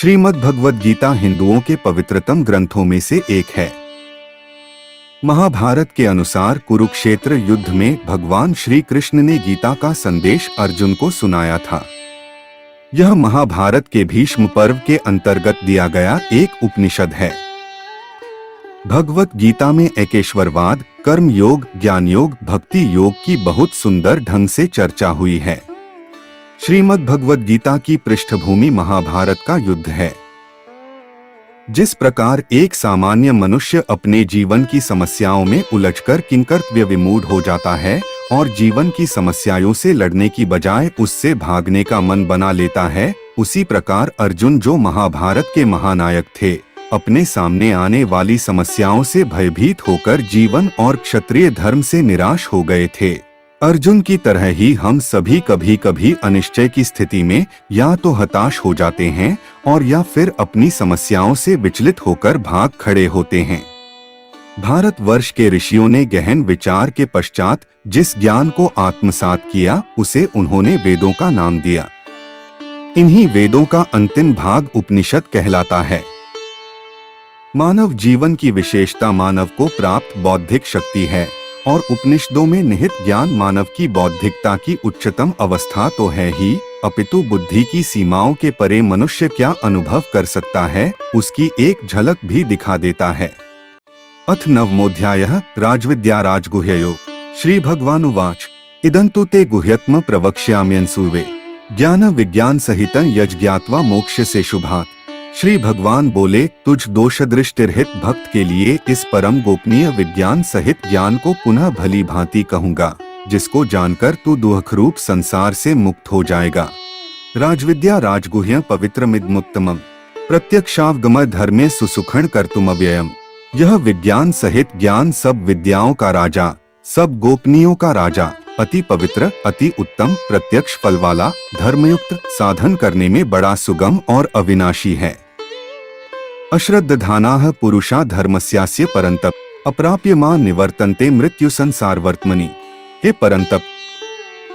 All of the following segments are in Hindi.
श्रीमद् भगवद गीता हिंदुओं के पवित्रतम ग्रंथों में से एक है। महाभारत के अनुसार कुरुक्षेत्र युद्ध में भगवान श्री कृष्ण ने गीता का संदेश अर्जुन को सुनाया था। यह महाभारत के भीष्म पर्व के अंतर्गत दिया गया एक उपनिषद है। भगवत गीता में एकेश्वरवाद, कर्म योग, ज्ञान योग, भक्ति योग की बहुत सुंदर ढंग से चर्चा हुई है। श्रीमद् भगवद गीता की पृष्ठभूमि महाभारत का युद्ध है। जिस प्रकार एक सामान्य मनुष्य अपने जीवन की समस्याओं में उलझकर किंकर्तव्य विमूढ़ हो जाता है और जीवन की समस्याओं से लड़ने की बजाय उससे भागने का मन बना लेता है, उसी प्रकार अर्जुन, जो महाभारत के महानायक थे, अपने सामने आने वाली समस्याओं से भयभीत होकर जीवन और क्षत्रिय धर्म से निराश हो गए थे। अर्जुन की तरह ही हम सभी कभी कभी अनिश्चय की स्थिति में या तो हताश हो जाते हैं और या फिर अपनी समस्याओं से विचलित होकर भाग खड़े होते हैं। भारतवर्ष के ऋषियों ने गहन विचार के पश्चात जिस ज्ञान को आत्मसात किया, उसे उन्होंने वेदों का नाम दिया। इन्हीं वेदों का अंतिम भाग उपनिषद कहलाता है। मानव जीवन की विशेषता मानव को प्राप्त बौद्धिक शक्ति है और उपनिषदों में निहित ज्ञान मानव की बौद्धिकता की उच्चतम अवस्था तो है ही, अपितु बुद्धि की सीमाओं के परे मनुष्य क्या अनुभव कर सकता है, उसकी एक झलक भी दिखा देता है। अथ नवमोऽध्यायः राजविद्या राजगुह्ययोग। श्री भगवानुवाच इदन्तु ते गुह्यत्म प्रवक्ष्याम्यंसूर्वे ज्ञान विज्ञान सहितं यज् ज्ञात्वा मोक्ष से शुभात्। श्री भगवान बोले, तुझ दोषदृष्टिरहित भक्त के लिए इस परम गोपनीय विज्ञान सहित ज्ञान को पुनः भली भांति कहूँगा, जिसको जानकर तू दुःखरूप संसार से मुक्त हो जाएगा। राजविद्या राजगुह्य पवित्रमिदमुत्तमम् प्रत्यक्षावगम धर्मे सुसुखं कर्तुमव्ययम्। यह विज्ञान सहित ज्ञान सब विद्याओं का राजा, सब गोपनीयों का राजा, अति पवित्र, अति उत्तम, प्रत्यक्ष फल वाला, धर्मयुक्त, साधन करने में बड़ा सुगम और अविनाशी है। अश्रद्धानाः पुरुषा धर्मस्यास्य परन्तप अप्राप्यमा निवर्तन्ते मृत्यु संसारवर्त्मनि। हे परन्तप,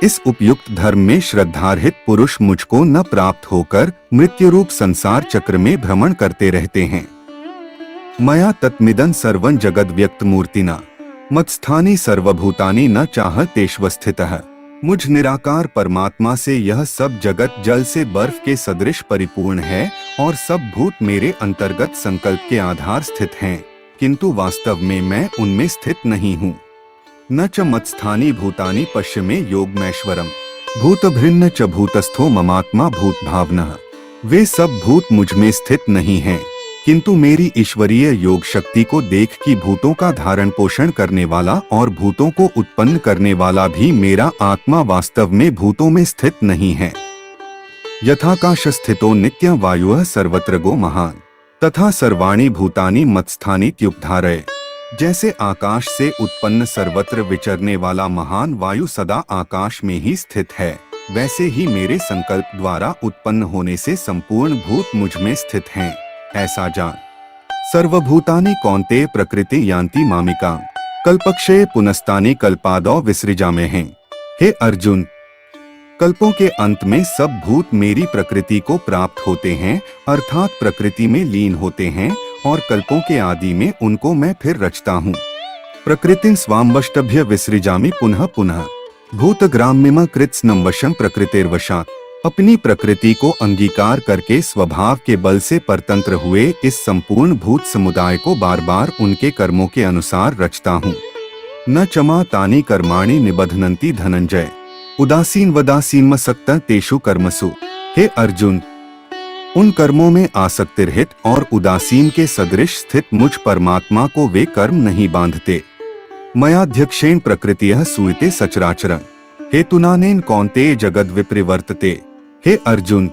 इस उपयुक्त धर्म में श्रद्धारहित पुरुष मुझको न प्राप्त होकर मृत्यु रूप संसार चक्र में भ्रमण करते रहते हैं। मया तत्मिदं सर्वं जगद व्यक्त मूर्तिना मत्स्थानी सर्वभूतानि न चाहतेष्वस्थितः। मुझ निराकार परमात्मा से यह सब जगत जल से बर्फ के सदृश परिपूर्ण है और सब भूत मेरे अंतर्गत संकल्प के आधार स्थित हैं, किंतु वास्तव में मैं उनमें स्थित नहीं हूँ। न च मत्स्थानी भूतानि पश्य में योगमैश्वरम भूतभृन्न च भूतस्थो ममात्मा भूत भावनः। वे सब भूत मुझ में स्थित नहीं हैं, किंतु मेरी ईश्वरीय योग शक्ति को देख कि भूतों का धारण पोषण करने वाला और भूतों को उत्पन्न करने वाला भी मेरा आत्मा वास्तव में भूतों में स्थित नहीं है। यथाकाश स्थितो नित्य वायुः सर्वत्र गो महान तथा सर्वाणि भूतानि मत्स्थानि त्युपधारय। जैसे आकाश से उत्पन्न सर्वत्र विचरने वाला महान वायु सदा आकाश में ही स्थित है, वैसे ही मेरे संकल्प द्वारा उत्पन्न होने से संपूर्ण भूत मुझ में स्थित हैं, ऐसा जान। सर्वभूतानि कौन्तेय प्रकृति यान्ति मामिकां कल्पक्षये पुनस्तानि कल्पादौ विसृजाम्यहं। हे अर्जुन, कल्पों के अंत में सब भूत मेरी प्रकृति को प्राप्त होते हैं, अर्थात प्रकृति में लीन होते हैं, और कल्पों के आदि में उनको मैं फिर रचता हूँ। प्रकृतिं स्वाम्वष्टभ्य विसृजामि पुनः पुनः भूतग्राम्यम कृत्स्नं वशं प्रकृतिर्वशात्। अपनी प्रकृति को अंगीकार करके स्वभाव के बल से परतंत्र हुए इस संपूर्ण भूत समुदाय को बार बार उनके कर्मों के अनुसार रचता हूँ। न चमा तानि कर्माणि निबध्नन्ति धनंजय उदासीन वदासीनमसक्त तेषु कर्मसु। हे अर्जुन, उन कर्मों में आसक्तिरहित और उदासीन के सदृश स्थित मुझ परमात्मा को वे कर्म नहीं बांधते। मयाध्यक्षेण प्रकृतियः सूयते सचराचरं हेतुनानेन कौन्तेय जगद विप्रवर्तते। हे अर्जुन,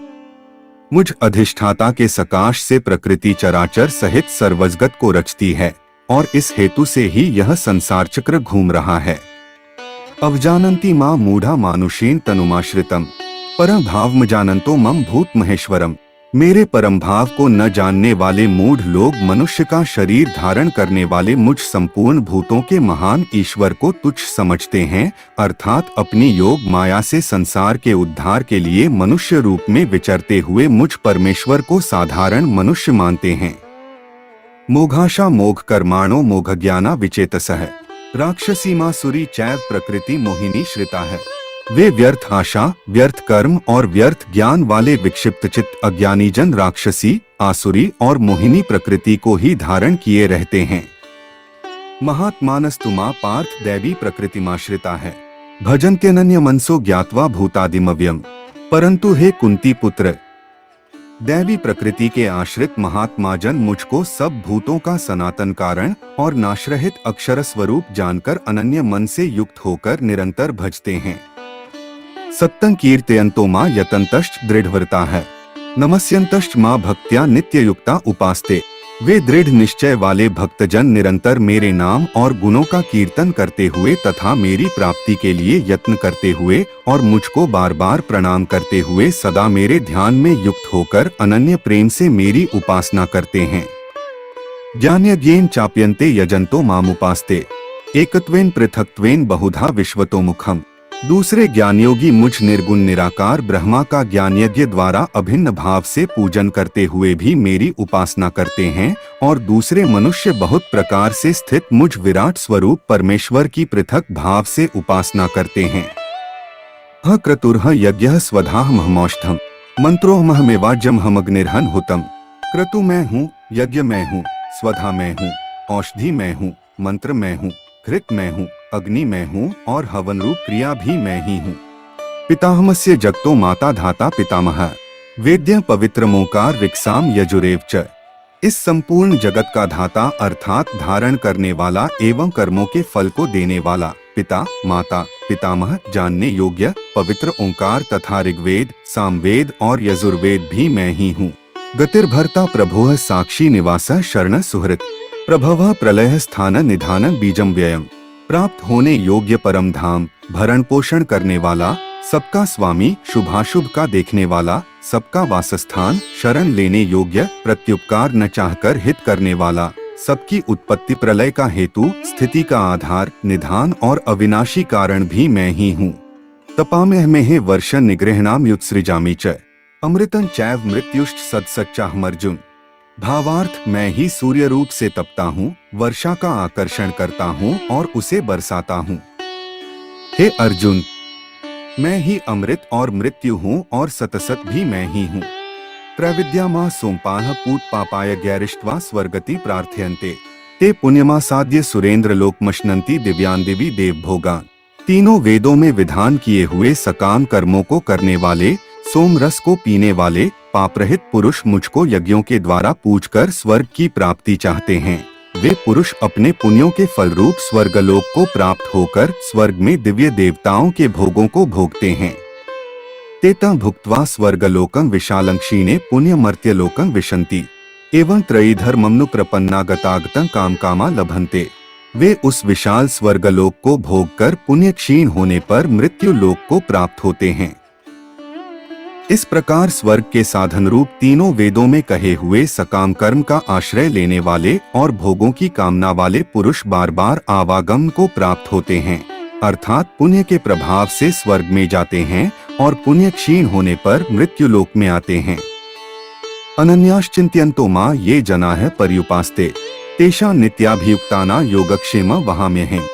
मुझ अधिष्ठाता के सकाश से प्रकृति चराचर सहित सर्वजगत को रचती है और इस हेतु से ही यह संसार चक्र घूम रहा है। अवजानन्ति मां मूढ़ा मानुषेण तनुमाश्रितम् परं भावमजानन्तो मम भूत महेश्वरम। मेरे परम भाव को न जानने वाले मूढ़ लोग मनुष्य का शरीर धारण करने वाले मुझ संपूर्ण भूतों के महान ईश्वर को तुच्छ समझते हैं, अर्थात अपनी योग माया से संसार के उद्धार के लिए मनुष्य रूप में विचरते हुए मुझ परमेश्वर को साधारण मनुष्य मानते हैं। मोघाशा मोघ कर्माणो मोघ ज्ञाना विचेतसः राक्षसी मासुरी चैव प्रकृति मोहिनी श्रिता है। वे व्यर्थ आशा, व्यर्थ कर्म और व्यर्थ ज्ञान वाले विक्षिप्त चित्त अज्ञानी जन राक्षसी, आसुरी और मोहिनी प्रकृति को ही धारण किए रहते हैं। महात्मानस्तु मा पार्थ दैवी प्रकृतिमाश्रिता है भजन्त्यनन्य मनसो ज्ञात्वा भूतादिमव्यम। परंतु हे कुंती पुत्र, दैवी प्रकृति के आश्रित महात्मा जन मुझको सब भूतों का सनातन कारण और नाशरहित अक्षर स्वरूप जानकर अनन्य मन से युक्त होकर निरंतर भजते हैं। सत्तं कीर्तयन्तो मां यतन्तश्च दृढ़व्रता है नमस्यन्तश्च मां भक्त्या नित्य युक्ता उपास्ते। वे दृढ़ निश्चय वाले भक्तजन निरंतर मेरे नाम और गुणों का कीर्तन करते हुए तथा मेरी प्राप्ति के लिए यत्न करते हुए और मुझको बार बार प्रणाम करते हुए सदा मेरे ध्यान में युक्त होकर अनन्य प्रेम से मेरी उपासना करते हैं। ज्ञानयज्ञेन चाप्यन्ते यजन्तो मामुपास्ते एकत्वेन पृथक्त्वेन बहुधा विश्वतोमुखम्। दूसरे ज्ञानयोगी मुझ निर्गुण निराकार ब्रह्मा का ज्ञान यज्ञ द्वारा अभिन्न भाव से पूजन करते हुए भी मेरी उपासना करते हैं और दूसरे मनुष्य बहुत प्रकार से स्थित मुझ विराट स्वरूप परमेश्वर की पृथक भाव से उपासना करते हैं। ह क्रतुर्ह यज्ञ स्वधाह महमौष्ठम मंत्रोहमहमेवाज्यम हमग्निर्हन हुतम। क्रतु मैं हूँ, यज्ञ मैं हूँ, स्वधा मैं हूँ, औषधि मैं हूँ, मंत्र मैं हूँ, घृत मैं हूँ, अग्नि मैं हूँ और हवन रूप क्रिया भी मैं ही हूँ। पितामहस्य जगतो माता धाता पितामह वेद्य पवित्र मोकार ऋक्साम यजुरेव च। इस संपूर्ण जगत का धाता अर्थात धारण करने वाला एवं कर्मों के फल को देने वाला पिता, माता, पितामह, जानने योग्य पवित्र ओंकार तथा ऋग्वेद, सामवेद और यजुर्वेद भी मैं ही हूँ। गतिर्भर्ता प्रभुः साक्षी निवास शरण सुहृत प्रभव प्रलय स्थान निधान बीजम व्ययम। प्राप्त होने योग्य परम धाम, भरण पोषण करने वाला, सबका स्वामी, शुभाशुभ का देखने वाला, सबका वासस्थान, शरण लेने योग्य, प्रत्युपकार न चाहकर हित करने वाला, सबकी उत्पत्ति प्रलय का हेतु, स्थिति का आधार, निधान और अविनाशी कारण भी मैं ही हूँ। तपाम्यहमेह वर्षं निगृह्णामि युत्सृजामि च अमृतं चैव मृत्युश्च सत्सच्चाहमर्जुन। भावार्थ मैं ही सूर्य रूप से तपता हूँ, वर्षा का आकर्षण करता हूँ और उसे बरसाता हूँ। हे अर्जुन, मैं ही अमृत और मृत्यु हूँ और सतसत भी मैं ही हूँ। त्रैविद्या मां सोमपाह पूत पापाय गैरिष्ट्वा स्वर्गति प्रार्थयन्ते ते पुण्यमा साध्य सुरेंद्र लोकमश्नन्ति दिव्यान दिवी देव भोगान। तीनों वेदों में विधान किए हुए सकाम कर्मों को करने वाले, सोम रस को पीने वाले पापरहित पुरुष मुझको यज्ञों के द्वारा पूजकर स्वर्ग की प्राप्ति चाहते हैं। वे पुरुष अपने पुण्यों के फल रूप स्वर्गलोक को प्राप्त होकर स्वर्ग में दिव्य देवताओं के भोगों को भोगते हैं। तेता भुक्त्वा स्वर्गलोकं विशालं क्षीणे पुण्यमर्त्यलोकं विशन्ति एवं त्रयीधर्ममनु प्रपन्नागतागतं काम कामा लभन्ते। वे उस विशाल स्वर्गलोक को भोगकर पुण्य क्षीण होने पर मृत्यु लोक को प्राप्त होते हैं। इस प्रकार स्वर्ग के साधन रूप तीनों वेदों में कहे हुए सकाम कर्म का आश्रय लेने वाले और भोगों की कामना वाले पुरुष बार बार आवागम को प्राप्त होते हैं, अर्थात पुण्य के प्रभाव से स्वर्ग में जाते हैं और पुण्य क्षीण होने पर मृत्यु लोक में आते हैं। अनन्याश्चिंत्यन्तो मां ये जनाः पर्युपास्ते तेषां नित्याभियुक्तानां योगक्षेम वहाम्यहम्।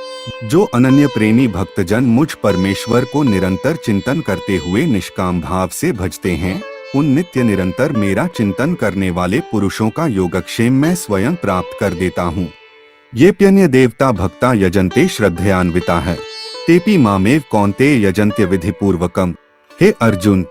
जो अनन्य प्रेमी भक्तजन मुझ परमेश्वर को निरंतर चिंतन करते हुए निष्काम भाव से भजते हैं, उन नित्य निरंतर मेरा चिंतन करने वाले पुरुषों का योगक्षेम मैं स्वयं प्राप्त कर देता हूँ। येऽप्यन्य देवता भक्ता यजन्ते श्रद्धयान्विता है तेपि मामेव कौन्तेय यजन्त्य विधि पूर्वकम। हे अर्जुन,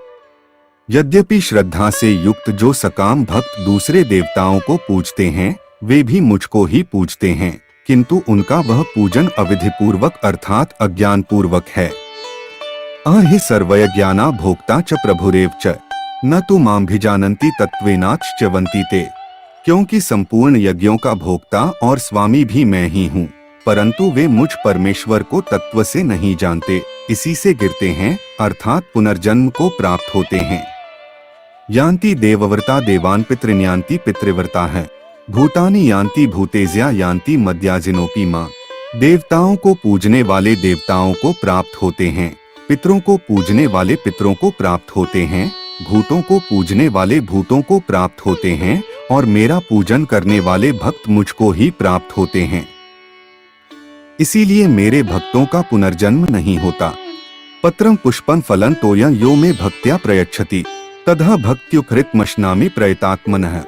यद्यपि श्रद्धा से युक्त जो सकाम भक्त दूसरे देवताओं को पूजते हैं, वे भी मुझको ही पूजते हैं, किंतु उनका वह पूजन अविधि पूर्वक अर्थात अज्ञान पूर्वक है। अहि सर्वय ज्ञाना भोक्ता च प्रभुरेव च न तु मामभिजानन्ति तत्त्वेनाच्च्यवन्ति ते। क्योंकि संपूर्ण यज्ञों का भोक्ता और स्वामी भी मैं ही हूँ, परंतु वे मुझ परमेश्वर को तत्व से नहीं जानते, इसी से गिरते हैं अर्थात पुनर्जन्म को प्राप्त होते हैं। यान्ति देवव्रता देवान् पितृन्यान्ति पितृव्रता है। भूतानि यान्ति भूतेज्या यान्ति मद्याजिनोपि माँ। देवताओं को पूजने वाले देवताओं को प्राप्त होते हैं, पितरों को पूजने वाले पितरों को प्राप्त होते हैं, भूतों को पूजने वाले भूतों को प्राप्त होते हैं, और मेरा पूजन करने वाले भक्त मुझको ही प्राप्त होते हैं। इसीलिए मेरे भक्तों का पुनर्जन्म नहीं होता। पत्रं पुष्पं फलं तोयं यो मे भक्त्या प्रयच्छति ततः भक्त्युपहृतमश्नामि प्रयतात्मनः।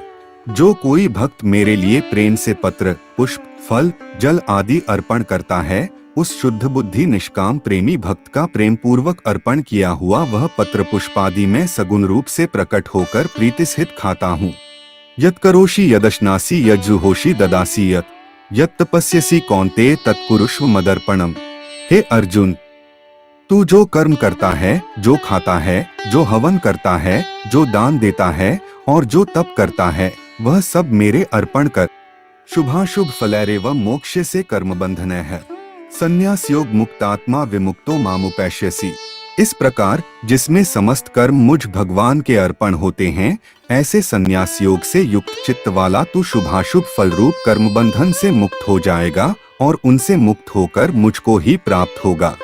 जो कोई भक्त मेरे लिए प्रेम से पत्र, पुष्प, फल, जल आदि अर्पण करता है, उस शुद्ध बुद्धि निष्काम प्रेमी भक्त का प्रेम पूर्वक अर्पण किया हुआ वह पत्र पुष्पादि में सगुण रूप से प्रकट होकर प्रीतिसहित खाता हूँ। यत् करोषि यदश्नासि यज्जुहोषि ददासि यत् तपस्यसि कौन्तेय तत्कुरुष्व मदर्पणम। हे अर्जुन, तू जो कर्म करता है, जो खाता है, जो हवन करता है, जो दान देता है और जो तप करता है, वह सब मेरे अर्पण कर। शुभाशुभ फलैरेव मोक्ष से कर्म बंधन है। संन्यास योग मुक्तात्मा विमुक्तो मामुपैष्यसि। इस प्रकार जिसमें समस्त कर्म मुझ भगवान के अर्पण होते हैं, ऐसे संन्यास योग से युक्त चित्त वाला तू शुभाशुभ फल रूप कर्म बंधन से मुक्त हो जाएगा और उनसे मुक्त होकर मुझको ही प्राप्त होगा।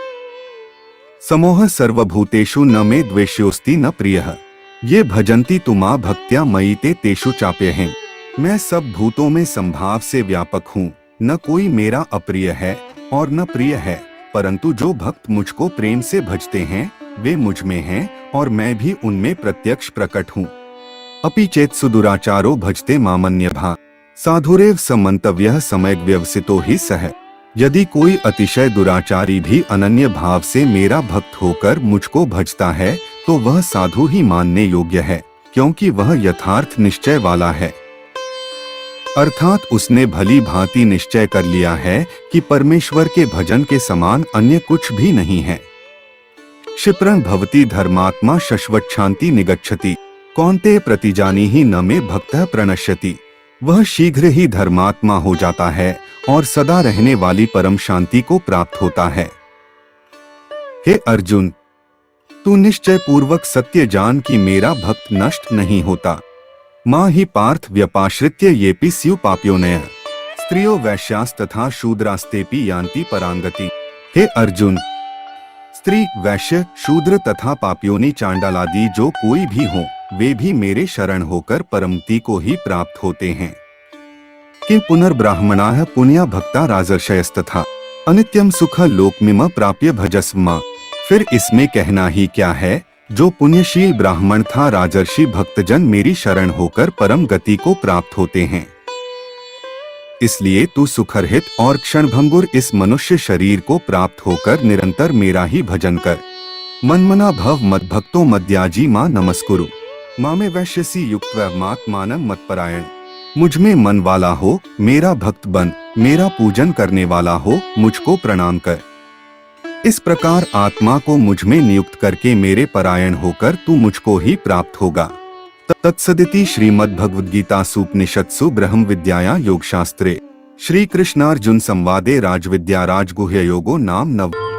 समोह सर्वभूतेषु न मे द्वेष्योस्ति न प्रियः। ये भजन्ति तुमा भक्त्या मयि ते तेषु चाप्यहम्। मैं सब भूतों में संभाव से व्यापक हूँ, न कोई मेरा अप्रिय है और न प्रिय है, परंतु जो भक्त मुझको प्रेम से भजते हैं वे मुझ में हैं और मैं भी उनमें प्रत्यक्ष प्रकट हूँ। अपि चेत् सुदुराचारो भजते मामन्यभा साधुरेव समन्तव्यः सम्यग् व्यवसितो हि सः। यदि कोई अतिशय दुराचारी भी अनन्य भाव से मेरा भक्त होकर मुझको भजता है तो वह साधु ही मानने योग्य है, क्योंकि वह यथार्थ निश्चय वाला है। अर्थात उसने भली भांति निश्चय कर लिया है कि परमेश्वर के भजन के समान अन्य कुछ भी नहीं है। क्षिप्रं भवति धर्मात्मा शश्वच्छान्ति निगच्छति कौन्तेय प्रतिजानीहि न मे भक्तः प्रणश्यति। वह शीघ्र ही धर्मात्मा हो जाता है और सदा रहने वाली परम शांति को प्राप्त होता है। हे अर्जुन, तू निश्चय पूर्वक सत्य जान कि मेरा भक्त नष्ट नहीं होता। मां ही पार्थ व्यपाश्रित्य येपि स्यु पाप्योनयः स्त्रियो वैश्यास् तथा शूद्रास्तेपि यान्ति परांगति। हे अर्जुन, स्त्री, वैश्य, शूद्र तथा पापियोनी चांडालादि जो कोई भी हो, वे भी मेरे शरण होकर परमति को ही प्राप्त होते हैं। कि पुनर्ब्राह्मणाः पुण्या भक्ता राजर्षयस्तथा अनित्यम सुख लोकमिम प्राप्य भजस्म। फिर इसमें कहना ही क्या है, जो पुण्यशील ब्राह्मण था राजर्षि भक्तजन मेरी शरण होकर परम गति को प्राप्त होते हैं। इसलिए तू सुखरहित और क्षणभंगुर इस मनुष्य शरीर को प्राप्त होकर निरंतर मेरा ही भजन कर। मनमना भव मद्भक्तो मद्याजी मां नमस्कुरु मामे वैश्यसी युक्त्वैवमात्मानं मत्परायण। मुझ में मन वाला हो, मेरा भक्त बन, मेरा पूजन करने वाला हो, मुझको प्रणाम कर। इस प्रकार आत्मा को मुझ में नियुक्त करके मेरे परायण होकर तू मुझको ही प्राप्त होगा। तत्सदिति श्रीमद्भगवद्गीतासूपनिषत्सु ब्रह्म विद्यायां योगशास्त्रे श्री कृष्णार्जुन संवादे राजविद्या राजगुह्य योगो नाम 9।